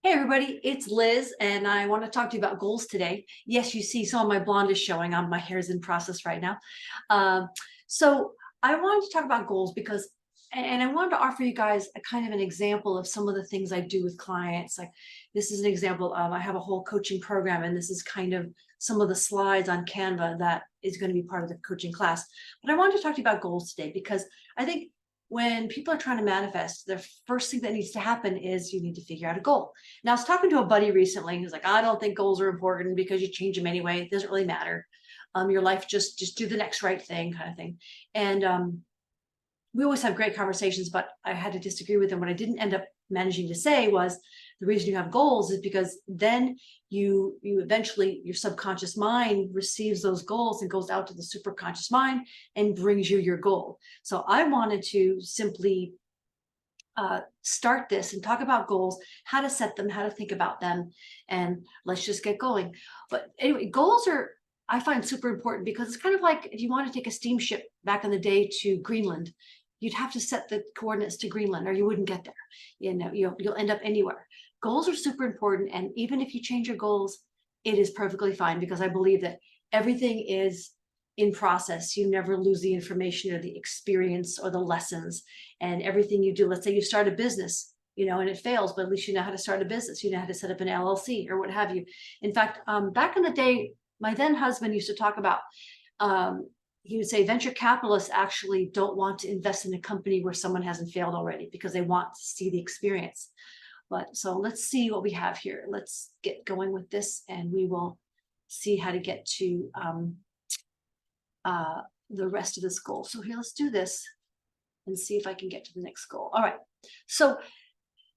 Hey everybody, it's Liz, and I want to talk to you about goals today. Yes, you see some of my blonde is showing on my hair's in process right now. Um, so I wanted to talk about goals because, and I wanted to offer you guys a kind of an example of some of the things I do with clients. Like this is an example of, I have a whole coaching program, and this is kind of some of the slides on Canva that is going to be part of the coaching class. But I wanted to talk to you about goals today because I think when people are trying to manifest, the first thing that needs to happen is you need to figure out a goal. Now, I was talking to a buddy recently who's like, I don't think goals are important because you change them anyway. It doesn't really matter. Your life, just do the next right thing kind of thing. And we always have great conversations, but I had to disagree with him. What I didn't end up managing to say was the reason you have goals is because then you eventually, your subconscious mind receives those goals and goes out to the superconscious mind and brings you your goal. So I wanted to simply start this and talk about goals, how to set them, how to think about them, and let's just get going. But anyway, goals are, I find, super important because it's kind of like if you want to take a steamship back in the day to Greenland, you'd have to set the coordinates to Greenland or you wouldn't get there. You'll end up anywhere. Goals are super important, and even if you change your goals, it is perfectly fine because I believe that everything is in process. You never lose the information or the experience or the lessons, and everything you do. Let's say you start a business, and it fails, but at least you know how to start a business. You know how to set up an LLC or what have you. In fact, back in the day, my then husband used to talk about, he would say venture capitalists actually don't want to invest in a company where someone hasn't failed already because they want to see the experience. But so let's see what we have here. Let's get going with this and we will see how to get to the rest of this goal. So here, let's do this and see if I can get to the next goal. All right. So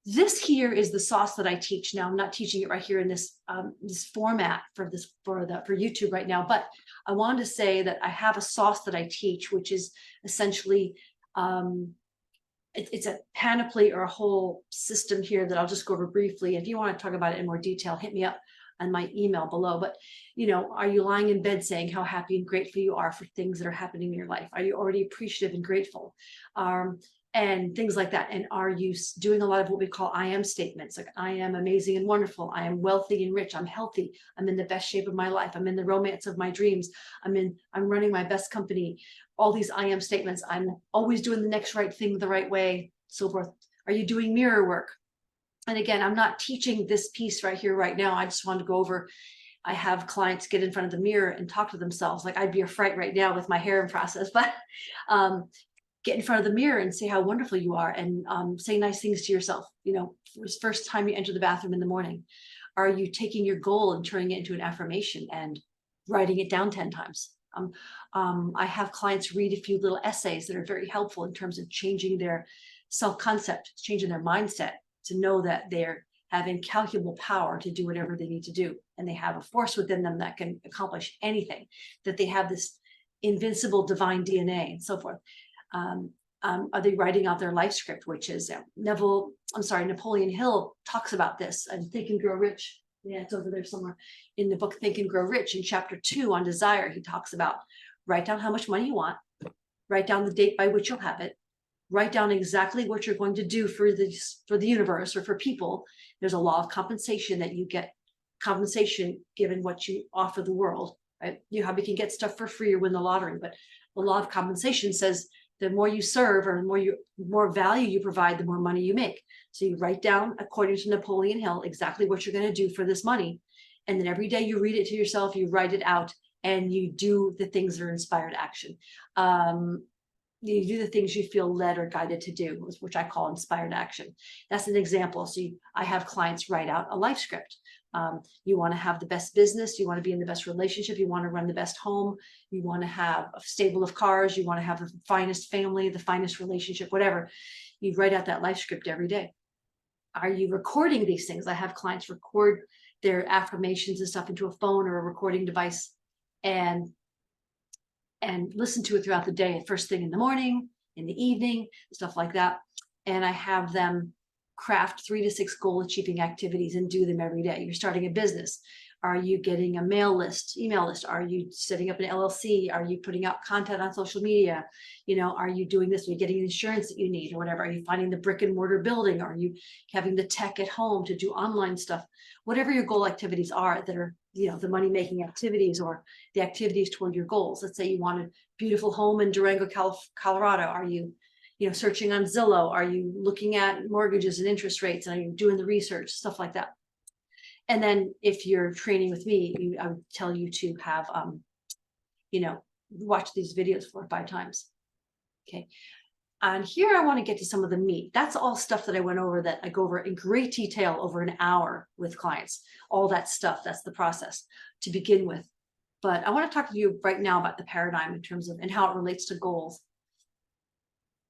this here is the sauce that I teach. Now I'm not teaching it right here in this this format for YouTube right now, but I wanted to say that I have a sauce that I teach, which is essentially it's a panoply or a whole system here that I'll just go over briefly. If you want to talk about it in more detail, hit me up on my email below. But are you lying in bed saying how happy and grateful you are for things that are happening in your life? Are you already appreciative and grateful? And things like that. And are you doing a lot of what we call I am statements? Like, I am amazing and wonderful. I am wealthy and rich. I'm healthy. I'm in the best shape of my life. I'm in the romance of my dreams. I'm running my best company. All these I am statements. I'm always doing the next right thing the right way, so forth. Are you doing mirror work? And again, I'm not teaching this piece right here, right now. I just wanted to go over, I have clients get in front of the mirror and talk to themselves. Like I'd be a fright right now with my hair in process, but get in front of the mirror and say how wonderful you are, and say nice things to yourself. First time you enter the bathroom in the morning, are you taking your goal and turning it into an affirmation and writing it down 10 times? I have clients read a few little essays that are very helpful in terms of changing their self-concept, changing their mindset to know that they're have incalculable power to do whatever they need to do. And they have a force within them that can accomplish anything, that they have this invincible divine DNA and so forth. Are they writing out their life script, which is Napoleon Hill talks about this and Think and Grow Rich. Yeah, it's over there somewhere in the book, Think and Grow Rich. In chapter 2 on desire, he talks about write down how much money you want, write down the date by which you'll have it, write down exactly what you're going to do for the universe or for people. There's a law of compensation that you get compensation given what you offer the world, right? You probably can get stuff for free or win the lottery, but the law of compensation says the more you serve or the more value you provide, the more money you make. So you write down, according to Napoleon Hill, exactly what you're going to do for this money. And then every day you read it to yourself, you write it out, and you do the things that are inspired action. You do the things you feel led or guided to do, which I call inspired action. That's an example. So I have clients write out a life script. You want to have the best business, you want to be in the best relationship, you want to run the best home, you want to have a stable of cars, you want to have the finest family, the finest relationship, whatever. You write out that life script every day. Are you recording these things? I have clients record their affirmations and stuff into a phone or a recording device and listen to it throughout the day, first thing in the morning, in the evening, stuff like that. And I have them craft 3 to 6 goal achieving activities and do them every day. You're starting a business. Are you getting a email list? Are you setting up an LLC? Are you putting out content on social media? Are you doing this? Are you getting the insurance that you need or whatever? Are you finding the brick and mortar building? Are you having the tech at home to do online stuff? Whatever your goal activities are that are, the money-making activities or the activities toward your goals. Let's say you want a beautiful home in Durango, Colorado. Are you, searching on Zillow? Are you looking at mortgages and interest rates? And are you doing the research, stuff like that? And then if you're training with me, I would tell you to have, watch these videos 4 or 5 times. Okay. And here I want to get to some of the meat. That's all stuff that I went over that I go over in great detail over an hour with clients. All that stuff, that's the process to begin with. But I want to talk to you right now about the paradigm in terms of, and how it relates to goals.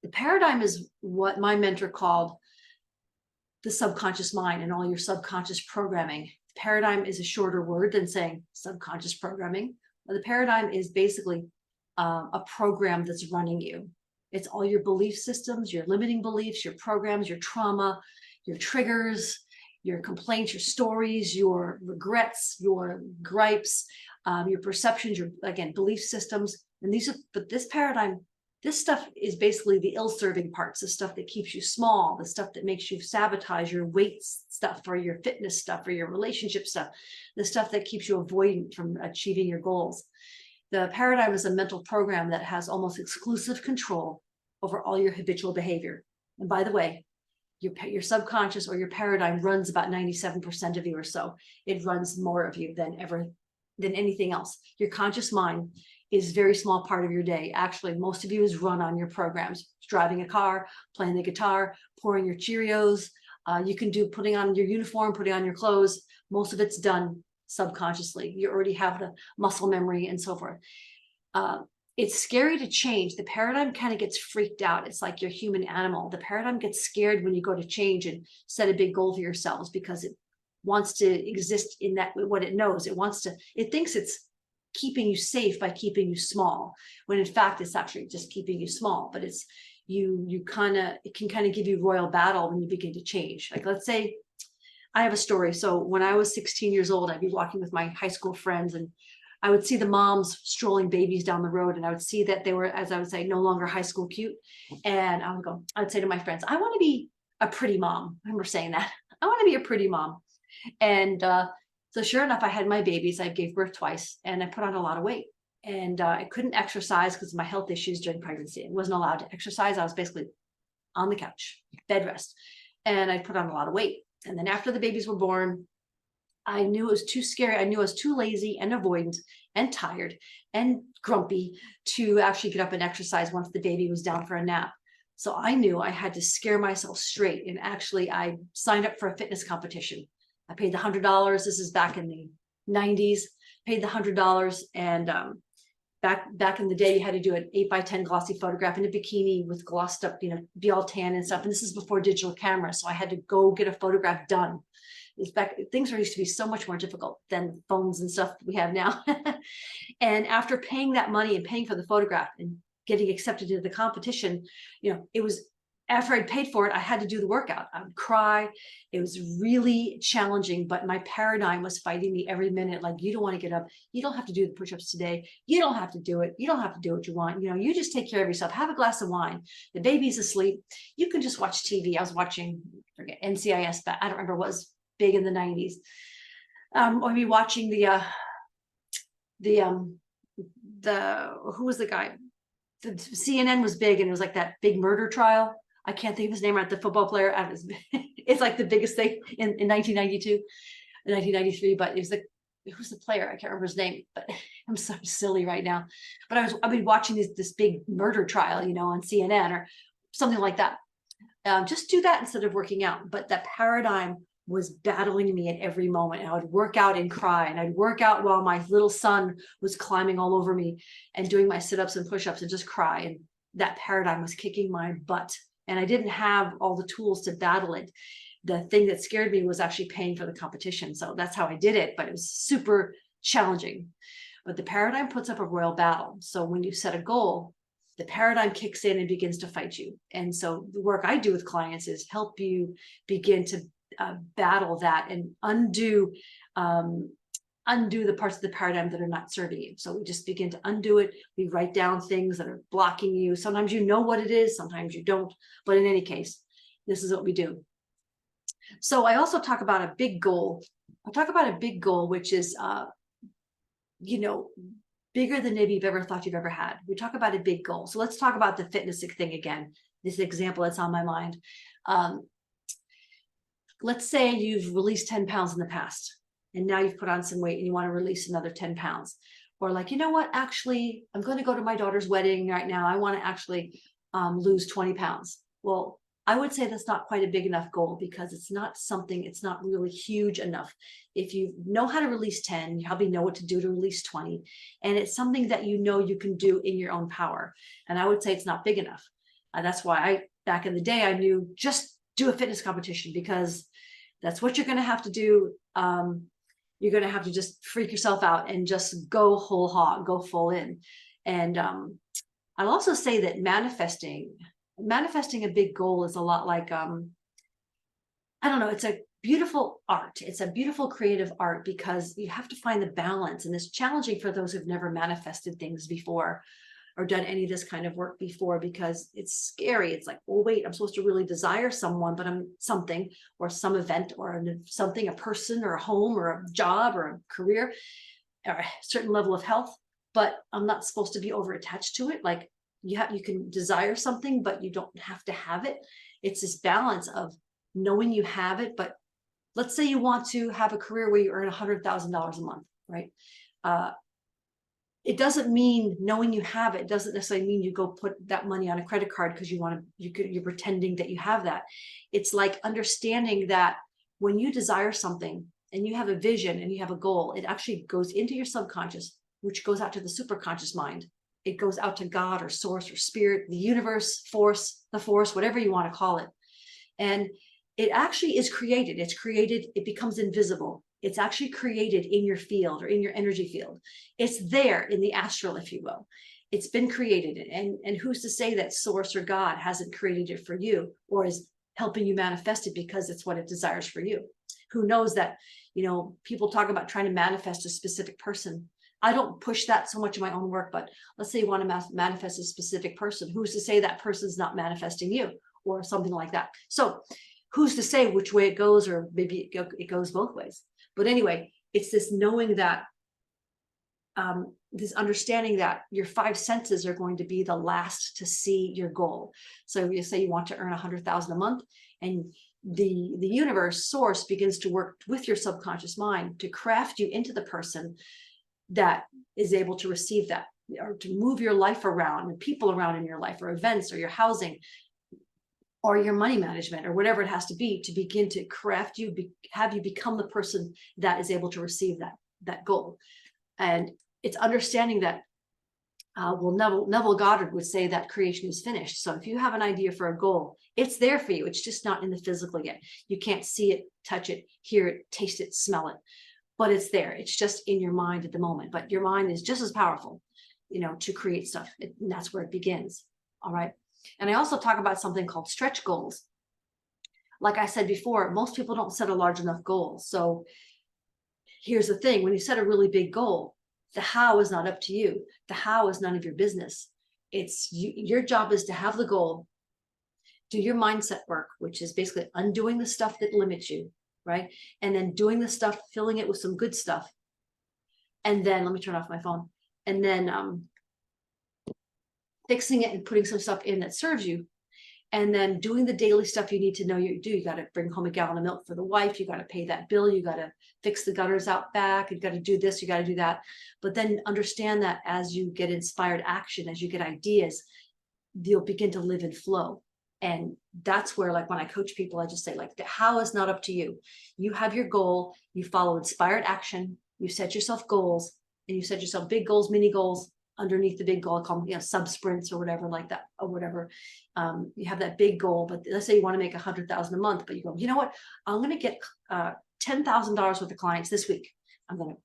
The paradigm is what my mentor called the subconscious mind and all your subconscious programming. Paradigm is a shorter word than saying subconscious programming. The paradigm is basically a program that's running you. It's all your belief systems, your limiting beliefs, your programs, your trauma, your triggers, your complaints, your stories, your regrets, your gripes, your perceptions, your, again, belief systems. And but this paradigm, this stuff is basically the ill-serving parts, the stuff that keeps you small, the stuff that makes you sabotage your weight stuff or your fitness stuff or your relationship stuff, the stuff that keeps you avoidant from achieving your goals. The paradigm is a mental program that has almost exclusive control over all your habitual behavior. And by the way, your subconscious or your paradigm runs about 97% of you or so. It runs more of you than anything else. Your conscious mind is a very small part of your day. Actually, most of you is run on your programs, driving a car, playing the guitar, pouring your Cheerios. You can do putting on your uniform, putting on your clothes. Most of it's done subconsciously. You already have the muscle memory and so forth. It's scary to change. The paradigm kind of gets freaked out. It's like your human animal. The paradigm gets scared when you go to change and set a big goal for yourselves because it wants to exist in that, what it knows. It thinks it's keeping you safe by keeping you small, when in fact it's actually just keeping you small. But it's it can kind of give you royal battle when you begin to change. Like, let's say I have a story. So when I was 16 years old, I'd be walking with my high school friends and I would see the moms strolling babies down the road, and I would see that they were, as I would say, no longer high school cute. And I'd say to my friends, I want to be a pretty mom. I remember saying that. I want to be a pretty mom. And so sure enough, I had my babies. I gave birth twice and I put on a lot of weight. And I couldn't exercise because of my health issues during pregnancy. I wasn't allowed to exercise. I was basically on the couch, bed rest. And I put on a lot of weight. And then after the babies were born, I knew it was too scary. I knew I was too lazy and avoidant and tired and grumpy to actually get up and exercise once the baby was down for a nap. So I knew I had to scare myself straight. And actually, I signed up for a fitness competition. I paid the $100. This is back in the 90s. Paid the $100, and back in the day, you had to do an 8x10 glossy photograph in a bikini with glossed up, be all tan and stuff. And this is before digital cameras, so I had to go get a photograph done. Things used to be so much more difficult than phones and stuff we have now. And after paying that money and paying for the photograph and getting accepted into the competition, it was, after I'd paid for it, I had to do the workout. I would cry. It was really challenging, but my paradigm was fighting me every minute. Like, you don't want to get up. You don't have to do the push-ups today. You don't have to do it. You don't have to do what you want. You just take care of yourself. Have a glass of wine. The baby's asleep. You can just watch TV. I was watching, NCIS, but I don't remember what was big in the 90s. Or maybe watching who was the guy? The CNN was big, and it was like that big murder trial. I can't think of his name right. The football player. It's like the biggest thing in 1992, 1993. But who's the player? I can't remember his name. But I'm so silly right now. But I've been watching this big murder trial, on CNN or something like that. Just do that instead of working out. But that paradigm was battling me at every moment. And I would work out and cry, and I'd work out while my little son was climbing all over me and doing my sit-ups and push-ups and just cry. And that paradigm was kicking my butt. And I didn't have all the tools to battle it. The thing that scared me was actually paying for the competition. So that's how I did it, but it was super challenging. But the paradigm puts up a royal battle. So when you set a goal, the paradigm kicks in and begins to fight you. And so the work I do with clients is help you begin to battle that and undo undo the parts of the paradigm that are not serving you. So we just begin to undo it. We write down things that are blocking you. Sometimes you know what it is, sometimes you don't. But in any case, this is what we do. So I also talk about a big goal. I talk about a big goal, which is, bigger than maybe you've ever thought you've ever had. We talk about a big goal. So let's talk about the fitness thing again. This example that's on my mind. Let's say you've released 10 pounds in the past, and now you've put on some weight and you want to release another 10 pounds. Or like, you know what, actually, I'm going to go to my daughter's wedding right now. I want to actually lose 20 pounds. Well, I would say that's not quite a big enough goal, because it's not really huge enough. If you know how to release 10, you probably know what to do to release 20. And it's something that you know you can do in your own power. And I would say it's not big enough. That's why back in the day, I knew just do a fitness competition, because that's what you're going to have to do. You're going to have to just freak yourself out and just go whole hog, go full in. And I'll also say that manifesting a big goal is a lot like, I don't know, it's a beautiful art. It's a beautiful creative art, because you have to find the balance. And it's challenging for those who've never manifested things before or done any of this kind of work before, because it's scary. It's like, well, wait, I'm supposed to really desire someone, but I'm something, or some event, or something, a person, or a home, or a job, or a career, or a certain level of health, but I'm not supposed to be over attached to it. Like, you can desire something, but you don't have to have it. It's this balance of knowing you have it. But let's say you want to have a career where you earn $100,000 a month, right? It doesn't mean knowing you have it doesn't necessarily mean you go put that money on a credit card because you're pretending that you have that. It's like understanding that when you desire something and you have a vision and you have a goal, it actually goes into your subconscious, which goes out to the superconscious mind. It goes out to God or source or spirit, the universe, the force, whatever you want to call it. And it actually is created. It's created. It becomes invisible. It's actually created in your field or in your energy field. It's there in the astral, if you will. It's been created. And who's to say that source or God hasn't created it for you, or is helping you manifest it because it's what it desires for you? Who knows that, people talk about trying to manifest a specific person. I don't push that so much in my own work, but let's say you want to manifest a specific person. Who's to say that person's not manifesting you, or something like that? So who's to say which way it goes, or maybe it goes both ways. But anyway, it's this knowing that, this understanding that your five senses are going to be the last to see your goal. So you say you want to earn 100,000 a month, and the universe source begins to work with your subconscious mind to craft you into the person that is able to receive that, or to move your life around, and people around in your life, or events, or your housing, or your money management, or whatever it has to be, to begin to craft you, have you become the person that is able to receive that goal. And it's understanding that, Neville Goddard would say that creation is finished. So if you have an idea for a goal, it's there for you. It's just not in the physical yet. You can't see it, touch it, hear it, taste it, smell it, but it's there. It's just in your mind at the moment. But your mind is just as powerful, to create stuff. And that's where it begins. All right. And I also talk about something called stretch goals. Like I said before, most people don't set a large enough goal. So here's the thing: when you set a really big goal, the how is not up to you. The how is none of your business. It's your job is to have the goal, do your mindset work, which is basically undoing the stuff that limits you, right? And then doing the stuff, filling it with some good stuff. And then let me turn off my phone. And then fixing it and putting some stuff in that serves you. And then doing the daily stuff you need to know you do. You got to bring home a gallon of milk for the wife. You got to pay that bill. You got to fix the gutters out back. You got to do this. You got to do that. But then understand that as you get inspired action, as you get ideas, you'll begin to live in flow. And that's where, like, when I coach people, I just say, like, the how is not up to you. You have your goal. You follow inspired action. You set yourself goals, and you set yourself big goals, mini goals. Underneath the big goal, I call them, sub sprints or whatever like that, or whatever. You have that big goal, but let's say you want to make 100,000 a month, but you go, you know what? I'm going to get $10,000 worth of clients this week. I'm going to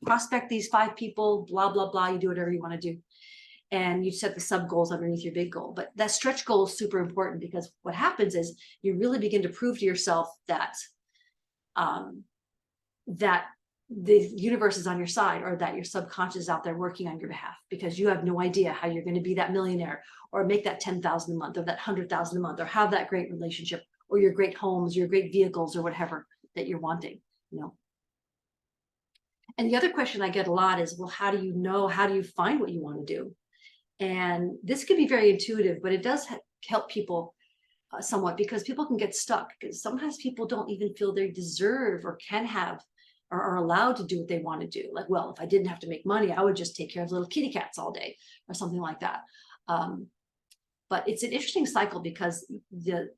prospect these 5 people, blah, blah, blah. You do whatever you want to do. And you set the sub goals underneath your big goal. But that stretch goal is super important, because what happens is you really begin to prove to yourself that, that the universe is on your side, or that your subconscious is out there working on your behalf, because you have no idea how you're going to be that millionaire, or make that 10,000 a month, or that 100,000 a month, or have that great relationship, or your great homes, your great vehicles, or whatever that you're wanting, you know. And the other question I get a lot is, well, how do you know, how do you find what you want to do? And this can be very intuitive, but it does help people somewhat, because people can get stuck, because sometimes people don't even feel they deserve or can have or are allowed to do what they want to do. Like, well, if I didn't have to make money, I would just take care of little kitty cats all day, or something like that. But it's an interesting cycle, because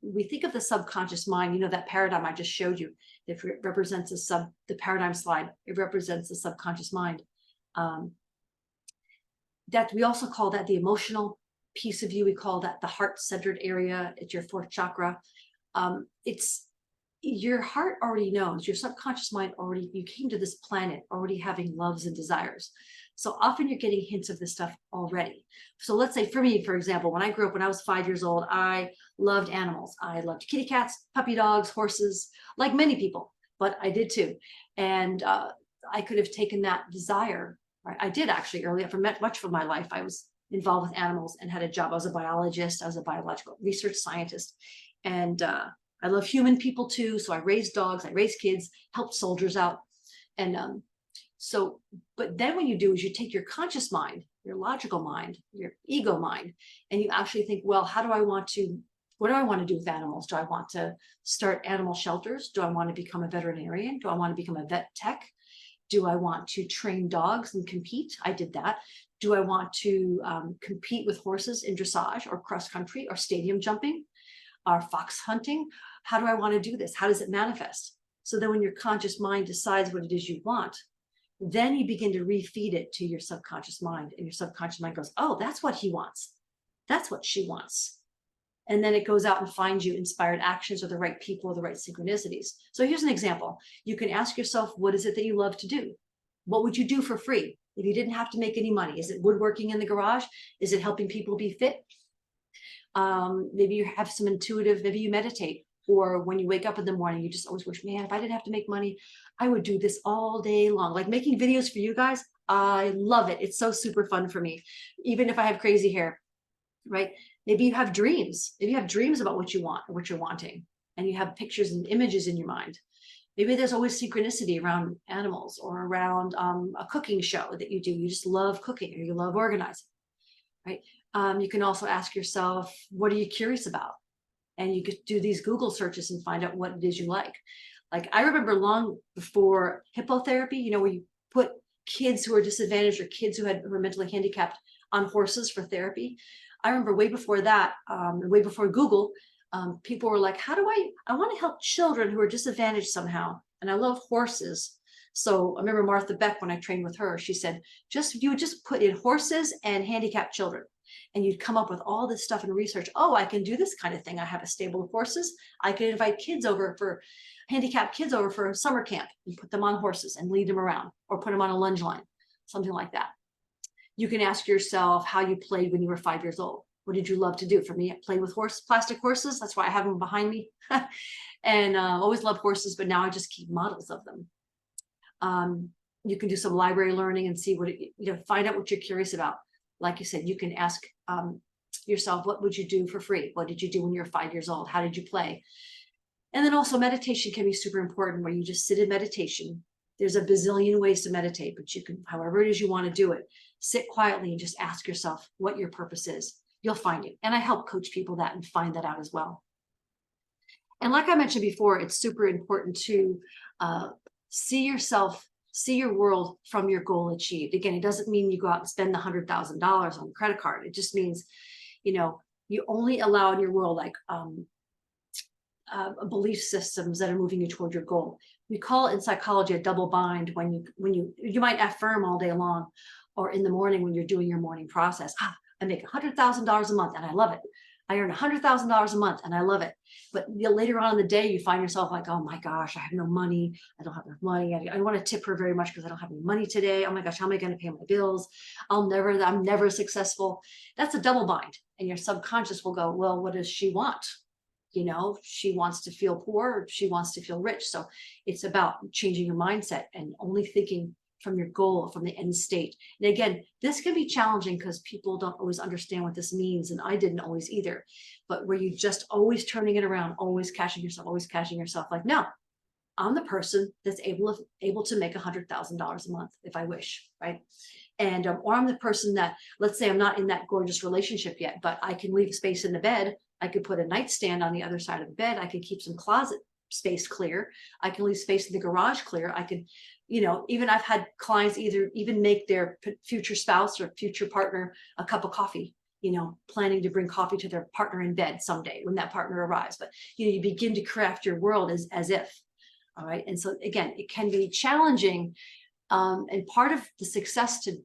we think of the subconscious mind, you know, that paradigm I just showed you, that represents the paradigm slide, it represents the subconscious mind. That we also call that the emotional piece of you. We call that the heart-centered area. It's your fourth chakra. It's your heart already knows, your subconscious mind already, you came to this planet already having loves and desires. So often you're getting hints of this stuff already. So let's say for me, for example, when I grew up, when I was 5 years old, I loved animals. I loved kitty cats, puppy dogs, horses, like many people, but I did too. And I could have taken that desire, right? I did actually early on, for much of my life, I was involved with animals and had a job. I was a biologist. I was a biological research scientist. And I love human people too. So I raised dogs, I raised kids, helped soldiers out. And but then what you do is you take your conscious mind, your logical mind, your ego mind, and you actually think, well, what do I want to do with animals? Do I want to start animal shelters? Do I want to become a veterinarian? Do I want to become a vet tech? Do I want to train dogs and compete? I did that. Do I want to compete with horses in dressage, or cross country, or stadium jumping, or fox hunting? How do I want to do this? How does it manifest? So then when your conscious mind decides what it is you want, then you begin to refeed it to your subconscious mind, and your subconscious mind goes, oh, that's what he wants. That's what she wants. And then it goes out and finds you inspired actions, or the right people, or the right synchronicities. So here's an example. You can ask yourself, what is it that you love to do? What would you do for free if you didn't have to make any money? Is it woodworking in the garage? Is it helping people be fit? Maybe you have some intuitive, maybe you meditate, or when you wake up in the morning, you just always wish, man, if I didn't have to make money, I would do this all day long. Like making videos for you guys, I love it. It's so super fun for me, even if I have crazy hair, right? Maybe you have dreams. Maybe you have dreams about what you want, or what you're wanting, and you have pictures and images in your mind. Maybe there's always synchronicity around animals, or around a cooking show that you do. You just love cooking, or you love organizing, right? You can also ask yourself, what are you curious about? And you could do these Google searches and find out what it is you like. Like I remember long before hippotherapy, you know, where you put kids who are disadvantaged, or kids who were mentally handicapped, on horses for therapy. I remember way before that, way before Google, people were like, how do I want to help children who are disadvantaged somehow. And I love horses. So I remember Martha Beck, when I trained with her, she said, you would just put in horses and handicapped children, and you'd come up with all this stuff in research. Oh, I can do this kind of thing. I have a stable of horses. I can invite handicapped kids over for a summer camp, and put them on horses and lead them around, or put them on a lunge line, something like that. You can ask yourself how you played when you were 5 years old. What did you love to do? For me, I played with plastic horses. That's why I have them behind me. And always loved horses, but now I just keep models of them. You can do some library learning and see find out what you're curious about. Like you said, you can ask yourself, what would you do for free? What did you do when you were 5 years old? How did you play? And then also meditation can be super important, where you just sit in meditation. There's a bazillion ways to meditate, but you can, however it is you want to do it, sit quietly and just ask yourself what your purpose is. You'll find it. And I help coach people that and find that out as well. And like I mentioned before, it's super important to see your world from your goal achieved. Again, it doesn't mean you go out and spend the $100,000 on a credit card. It just means, you only allow in your world like belief systems that are moving you toward your goal. We call it in psychology a double bind, when you might affirm all day long, or in the morning when you're doing your morning process. I make $100,000 a month and I love it. I earn $100,000 a month and I love it. But later on in the day, you find yourself like, oh my gosh, I have no money. I don't have enough money. I don't want to tip her very much because I don't have any money today. Oh my gosh, how am I going to pay my bills? I'm never successful. That's a double bind. And your subconscious will go, well, what does she want? You know, she wants to feel poor, or she wants to feel rich. So it's about changing your mindset and only thinking from your goal, from the end state. And again, this can be challenging because people don't always understand what this means. And I didn't always either. But where you just always turning it around, always catching yourself, always catching yourself, like, no, I'm the person that's able to make $100,000 a month if I wish, right? And or I'm the person that, let's say I'm not in that gorgeous relationship yet, but I can leave space in the bed. I could put a nightstand on the other side of the bed. I could keep some closet space clear. I can leave space in the garage clear. I can, you know, even I've had clients even make their future spouse or future partner a cup of coffee, you know, planning to bring coffee to their partner in bed someday when that partner arrives. But, you know, you begin to craft your world as if. All right. And so again, it can be challenging. And part of the success to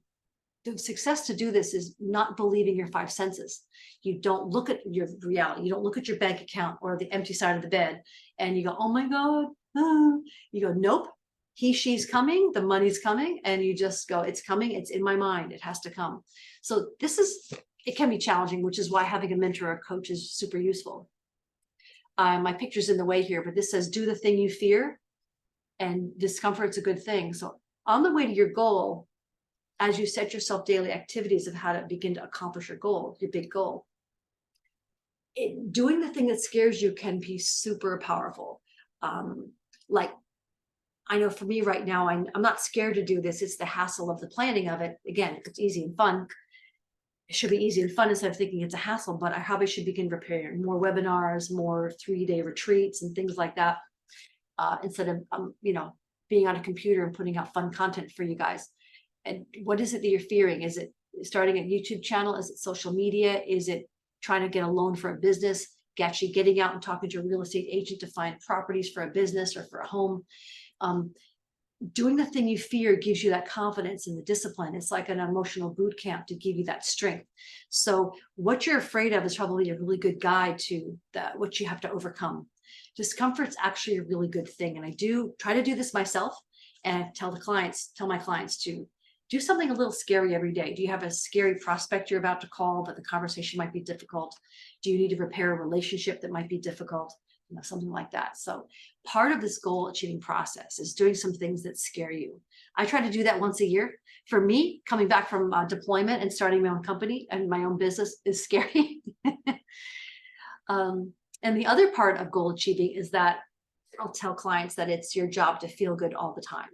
do this is not believing your five senses. You don't look at your reality. You don't look at your bank account or the empty side of the bed and you go, oh my God. Ah. You go, nope, she's coming. The money's coming. And you just go, it's coming. It's in my mind. It has to come. So it can be challenging, which is why having a mentor or coach is super useful. My picture's in the way here, but this says, do the thing you fear, and discomfort's a good thing. So on the way to your goal, as you set yourself daily activities of how to begin to accomplish your goal, your big goal, doing the thing that scares you can be super powerful. Like, I know for me right now, I'm not scared to do this. It's the hassle of the planning of it. Again, it's easy and fun. It should be easy and fun instead of thinking it's a hassle, but I probably should begin preparing more webinars, more 3-day retreats and things like that. Instead of, you know, being on a computer and putting out fun content for you guys. And what is it that you're fearing? Is it starting a YouTube channel? Is it social media? Is it trying to get a loan for a business? Actually getting out and talking to a real estate agent to find properties for a business or for a home? Doing the thing you fear gives you that confidence and the discipline. It's like an emotional boot camp to give you that strength. So what you're afraid of is probably a really good guide to what you have to overcome. Discomfort's actually a really good thing. And I do try to do this myself. And I tell my clients to do something a little scary every day. Do you have a scary prospect you're about to call, but the conversation might be difficult? Do you need to repair a relationship that might be difficult? You know, something like that. So part of this goal achieving process is doing some things that scare you. I try to do that once a year. For me, coming back from deployment and starting my own company and my own business is scary. And the other part of goal achieving is that I'll tell clients that it's your job to feel good all the time.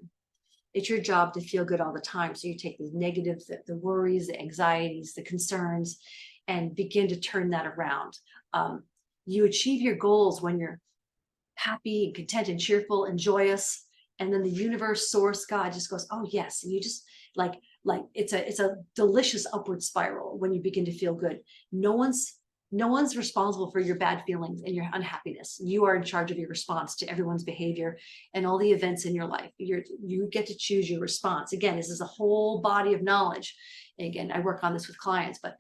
It's your job to feel good all the time. So you take the negatives, the worries, the anxieties, the concerns, and begin to turn that around. You achieve your goals when you're happy and content and cheerful and joyous. And then the universe, source, God just goes, oh yes. And you just like it's a delicious upward spiral when you begin to feel good. No one's responsible for your bad feelings and your unhappiness. You are in charge of your response to everyone's behavior and all the events in your life. You get to choose your response. Again, this is a whole body of knowledge. And again, I work on this with clients, but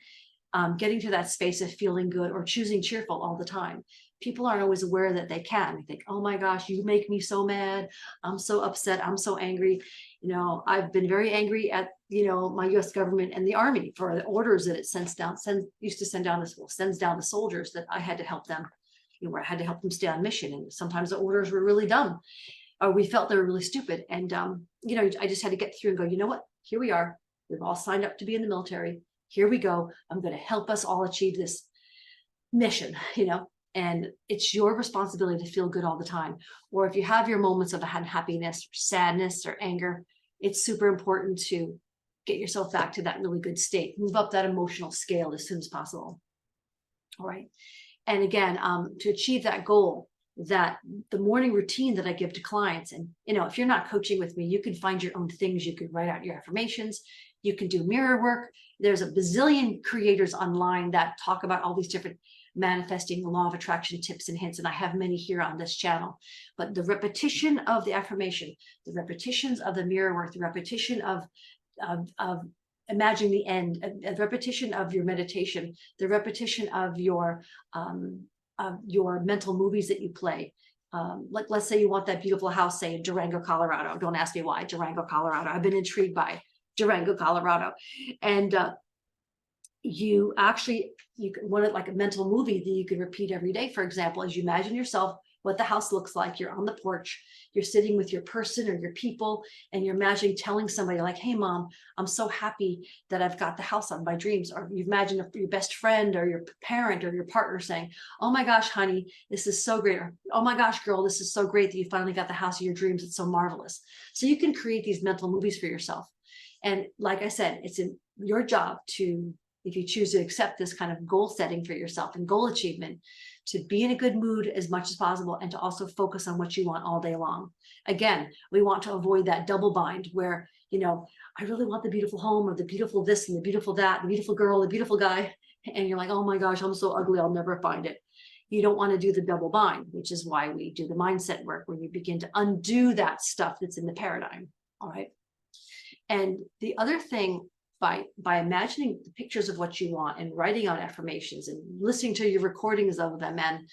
getting to that space of feeling good or choosing cheerful all the time. People aren't always aware that they can. They think, oh my gosh, you make me so mad. I'm so upset. I'm so angry. You know, I've been very angry at, you know, my US government and the Army for the orders that it sends down the soldiers that I had to help them, you know, where I had to help them stay on mission. And sometimes the orders were really dumb or we felt they were really stupid. And, you know, I just had to get through and go, you know what, here we are. We've all signed up to be in the military. Here we go. I'm going to help us all achieve this mission, you know, and it's your responsibility to feel good all the time. Or if you have your moments of unhappiness, or sadness, or anger, it's super important to get yourself back to that really good state. Move up that emotional scale as soon as possible. All right. And again, to achieve that goal, that the morning routine that I give to clients, and, you know, if you're not coaching with me, you can find your own things. You can write out your affirmations. You can do mirror work. There's a bazillion creators online that talk about all these different manifesting, law of attraction tips and hints. And I have many here on this channel, but the repetition of the affirmation, the repetitions of the mirror work, the repetition of imagining the end, the repetition of your meditation, the repetition of your mental movies that you play. Like, let's say you want that beautiful house, say in Durango, Colorado. Don't ask me why Durango, Colorado. I've been intrigued by Durango, Colorado. And you actually, you can want it like a mental movie that you can repeat every day. For example, as you imagine yourself, what the house looks like, you're on the porch, you're sitting with your person or your people, and you're imagining telling somebody like, hey mom, I'm so happy that I've got the house of my dreams. Or you imagine your best friend or your parent or your partner saying, oh my gosh, honey, this is so great. Or, oh my gosh, girl, this is so great that you finally got the house of your dreams. It's so marvelous. So you can create these mental movies for yourself. And like I said, it's in your job to, if you choose to accept this kind of goal setting for yourself and goal achievement, to be in a good mood as much as possible and to also focus on what you want all day long. Again, we want to avoid that double bind where, you know, I really want the beautiful home or the beautiful this and the beautiful that, the beautiful girl, the beautiful guy. And you're like, oh my gosh, I'm so ugly, I'll never find it. You don't want to do the double bind, which is why we do the mindset work, where you begin to undo that stuff that's in the paradigm. All right. And the other thing, by imagining the pictures of what you want and writing out affirmations and listening to your recordings of them and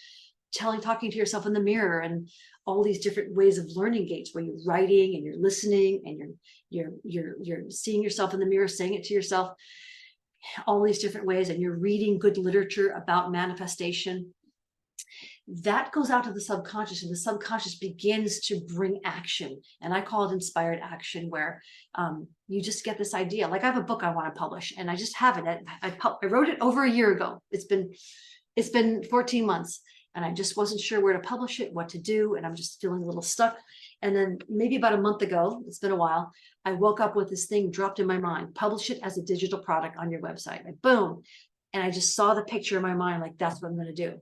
talking to yourself in the mirror and all these different ways of learning gates where you're writing and you're listening and you're seeing yourself in the mirror, saying it to yourself, all these different ways, and you're reading good literature about manifestation. That goes out to the subconscious, and the subconscious begins to bring action. And I call it inspired action, where you just get this idea. Like I have a book I want to publish, and I just have it. I wrote it over a year ago. It's been 14 months, and I just wasn't sure where to publish it, what to do, and I'm just feeling a little stuck. And then maybe about a month ago, it's been a while, I woke up with this thing dropped in my mind: publish it as a digital product on your website. Like, boom. And I just saw the picture in my mind, like, that's what I'm going to do.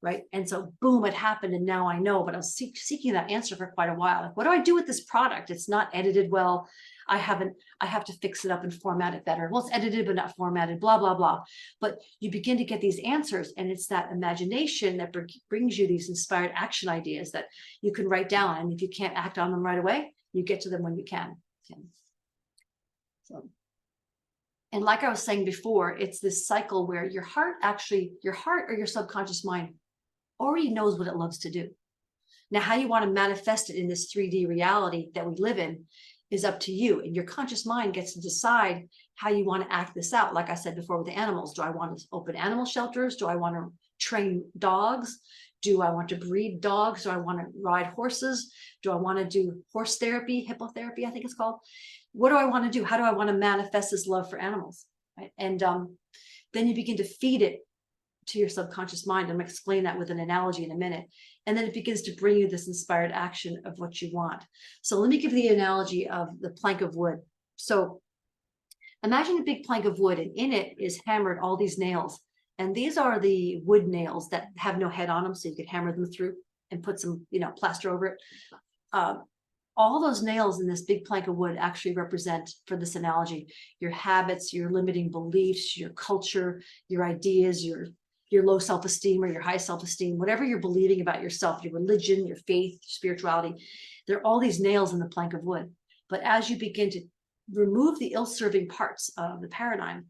Right. And so boom, it happened. And now I know, but I was seeking that answer for quite a while. Like, what do I do with this product? It's not edited well. I have to fix it up and format it better. Well, it's edited, but not formatted, blah, blah, blah. But you begin to get these answers, and it's that imagination that brings you these inspired action ideas that you can write down. And if you can't act on them right away, you get to them when you can. So, and like I was saying before, it's this cycle where your heart or your subconscious mind already knows what it loves to do. Now, how you want to manifest it in this 3D reality that we live in is up to you. And your conscious mind gets to decide how you want to act this out. Like I said before with the animals, do I want to open animal shelters? Do I want to train dogs? Do I want to breed dogs? Do I want to ride horses? Do I want to do horse therapy, hippotherapy, I think it's called? What do I want to do? How do I want to manifest this love for animals? Right? And then you begin to feed it to your subconscious mind. I'm going to explain that with an analogy in a minute. And then it begins to bring you this inspired action of what you want. So let me give the analogy of the plank of wood. So imagine a big plank of wood, and in it is hammered all these nails. And these are the wood nails that have no head on them, so you could hammer them through and put some, plaster over it. All those nails in this big plank of wood actually represent, for this analogy, your habits, your limiting beliefs, your culture, your ideas, your low self-esteem or your high self-esteem, whatever you're believing about yourself, your religion, your faith, your spirituality. There are all these nails in the plank of wood. But as you begin to remove the ill-serving parts of the paradigm,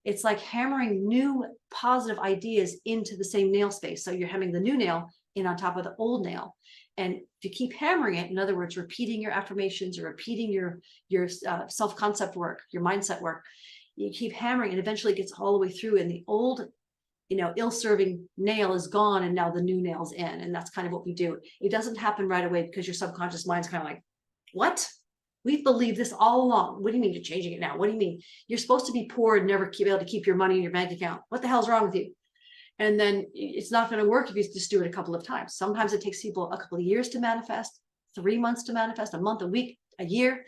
it's like hammering new positive ideas into the same nail space. So you're hammering the new nail in on top of the old nail. And if you keep hammering it, in other words, repeating your affirmations or repeating your self-concept work, your mindset work, you keep hammering, and eventually it gets all the way through, and the old ill-serving nail is gone, and now the new nail's in. And that's kind of what we do. It doesn't happen right away, because your subconscious mind's kind of like, what? We've believed this all along. What do you mean you're changing it now? What do you mean? You're supposed to be poor and never be able to keep your money in your bank account. What the hell's wrong with you? And then it's not going to work if you just do it a couple of times. Sometimes it takes people a couple of years to manifest, 3 months to manifest, a month, a week, a year.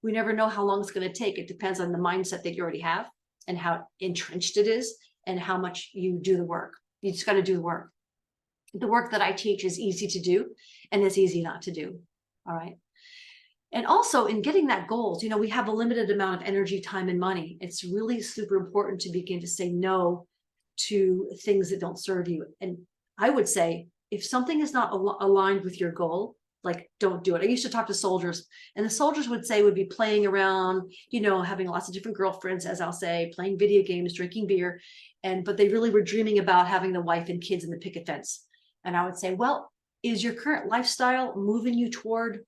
We never know how long it's going to take. It depends on the mindset that you already have and how entrenched it is, and how much you do the work. You just got to do the work. The work that I teach is easy to do, and it's easy not to do. All right. And also, in getting that goals, we have a limited amount of energy, time, and money. It's really super important to begin to say no to things that don't serve you. And I would say, if something is not aligned with your goal, like, don't do it. I used to talk to soldiers, and the soldiers would be playing around, having lots of different girlfriends, as I'll say, playing video games, drinking beer. But they really were dreaming about having the wife and kids in the picket fence. And I would say, well, is your current lifestyle moving you toward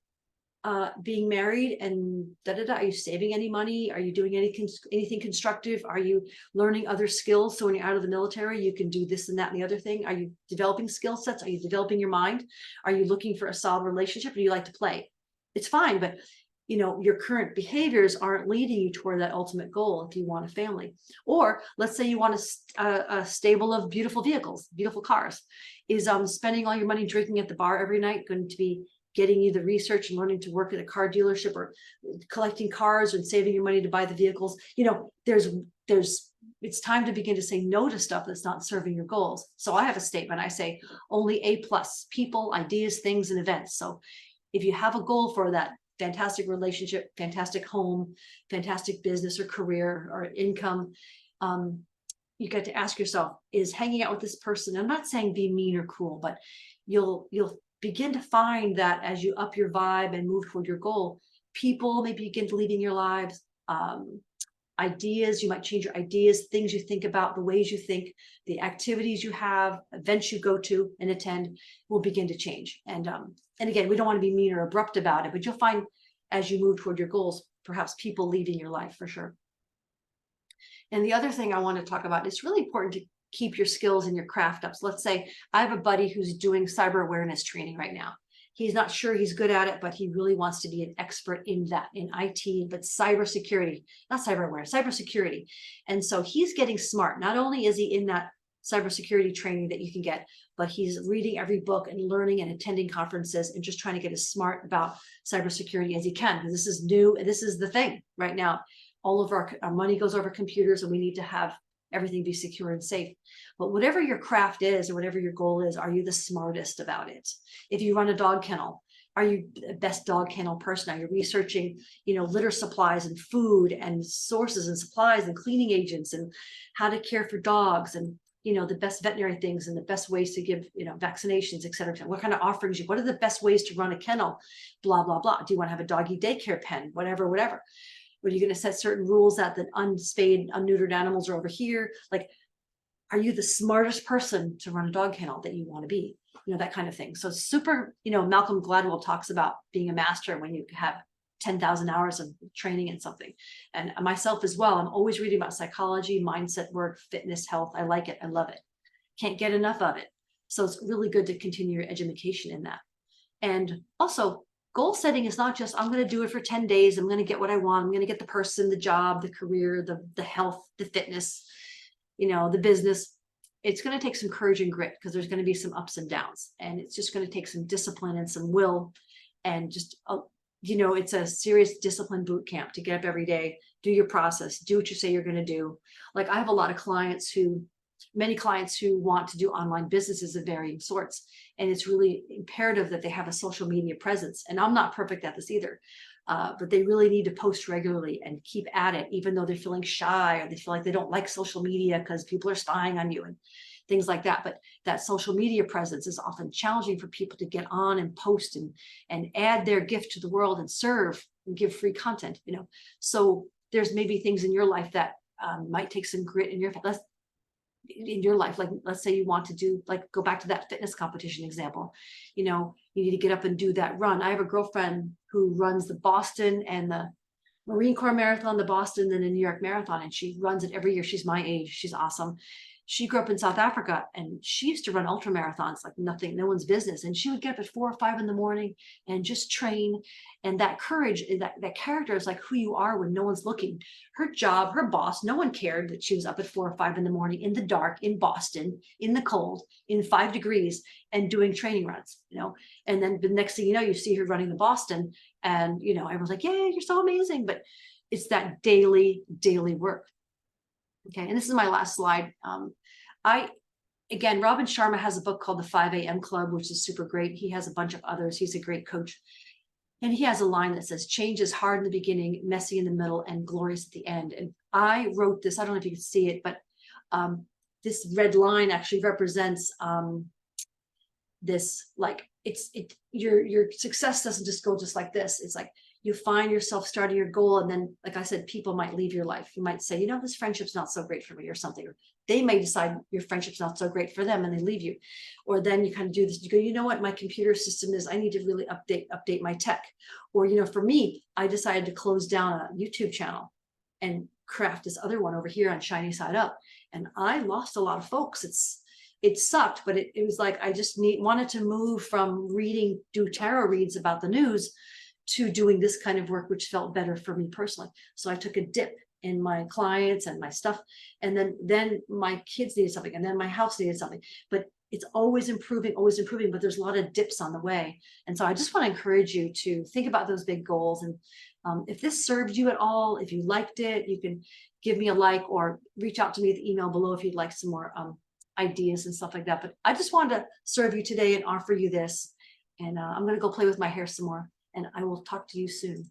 being married and Are you saving any money? Are you doing anything constructive? Are you learning other skills? So when you're out of the military, you can do this and that and the other thing. Are you developing skill sets? Are you developing your mind? Are you looking for a solid relationship? Or do you like to play? It's fine, but your current behaviors aren't leading you toward that ultimate goal if you want a family. Or let's say you want a stable of beautiful vehicles, beautiful cars. Is spending all your money drinking at the bar every night going to be getting you the research and learning to work at a car dealership, or collecting cars and saving your money to buy the vehicles? It's time to begin to say no to stuff that's not serving your goals. So I have a statement. I say only A+ people, ideas, things, and events. So if you have a goal for that fantastic relationship, fantastic home, fantastic business or career or income, you get to ask yourself, is hanging out with this person, I'm not saying be mean or cruel, but you'll begin to find that as you up your vibe and move toward your goal, people maybe begin to leave in your lives, ideas, you might change your ideas, things you think about, the ways you think, the activities you have, events you go to and attend will begin to change. And again, we don't want to be mean or abrupt about it, but you'll find as you move toward your goals, perhaps people leaving your life for sure. And the other thing I want to talk about, it's really important to keep your skills and your craft up. So let's say I have a buddy who's doing cyber awareness training right now. He's not sure he's good at it, but he really wants to be an expert in that, in IT, but cybersecurity, not cyber awareness, cybersecurity. And so he's getting smart. Not only is he in that cybersecurity training that you can get, but he's reading every book and learning and attending conferences and just trying to get as smart about cybersecurity as he can, because this is new. And this is the thing right now. All of our money goes over computers, and we need to have everything be secure and safe. But whatever your craft is, or whatever your goal is, are you the smartest about it? If you run a dog kennel, are you the best dog kennel person? Are you researching, litter supplies and food and sources and supplies and cleaning agents and how to care for dogs and, the best veterinary things and the best ways to give, vaccinations, et cetera. What kind of offerings what are the best ways to run a kennel? Blah, blah, blah. Do you want to have a doggy daycare pen? Whatever. Are you going to set certain rules that the unspayed, unneutered animals are over here? Like, are you the smartest person to run a dog kennel that you want to be? That kind of thing. So super, Malcolm Gladwell talks about being a master when you have 10,000 hours of training in something. And myself as well, I'm always reading about psychology, mindset work, fitness, health. I like it. I love it. Can't get enough of it. So it's really good to continue your education in that. And also, goal setting is not just, I'm going to do it for 10 days. I'm going to get what I want. I'm going to get the person, the job, the career, the health, the fitness, the business. It's going to take some courage and grit, because there's going to be some ups and downs, and it's just going to take some discipline and some will, and just, it's a serious discipline boot camp to get up every day, do your process, do what you say you're going to do. Like, I have a lot of many clients who want to do online businesses of varying sorts. And it's really imperative that they have a social media presence. And I'm not perfect at this either, but they really need to post regularly and keep at it, even though they're feeling shy, or they feel like they don't like social media because people are spying on you and things like that. But that social media presence is often challenging for people to get on and post and add their gift to the world and serve and give free content, So there's maybe things in your life that might take some grit in your life. Like, let's say you want to do, go back to that fitness competition example, you need to get up and do that run. I have a girlfriend who runs the Boston and the Marine Corps Marathon, the Boston, and the New York Marathon. And she runs it every year. She's my age. She's awesome. She grew up in South Africa, and she used to run ultra marathons like nothing, no one's business. And she would get up at 4 or 5 in the morning and just train. And that courage, that character is like who you are when no one's looking. Her job, her boss, no one cared that she was up at 4 or 5 in the morning in the dark, in Boston, in the cold, in 5 degrees, and doing training runs, And then the next thing you know, you see her running the Boston, and, everyone's like, yeah, you're so amazing. But it's that daily work. Okay, and this is my last slide. Robin Sharma has a book called The 5 a.m. Club, which is super great. He has a bunch of others. He's a great coach. And he has a line that says, change is hard in the beginning, messy in the middle, and glorious at the end. And I wrote this, I don't know if you can see it, but this red line actually represents this, like, your success doesn't just go just like this. It's like, you find yourself starting your goal, and then, like I said, people might leave your life. You might say, this friendship's not so great for me, or something. they may decide your friendship's not so great for them and they leave you. Or then you kind of do this, you go, you know what, my computer system is, I need to really update my tech. Or, you know, for me, I decided to close down a YouTube channel and craft this other one over here on Shiny Side Up. And I lost a lot of folks. It sucked, but it was like, I just wanted to move from do tarot reads about the news to doing this kind of work, which felt better for me personally. So I took a dip in my clients and my stuff. And then my kids needed something, and then my house needed something, but it's always improving, but there's a lot of dips on the way. And so I just want to encourage you to think about those big goals. And if this served you at all, if you liked it, you can give me a like or reach out to me at the email below if you'd like some more ideas and stuff like that. But I just wanted to serve you today and offer you this. And I'm going to go play with my hair some more, and I will talk to you soon.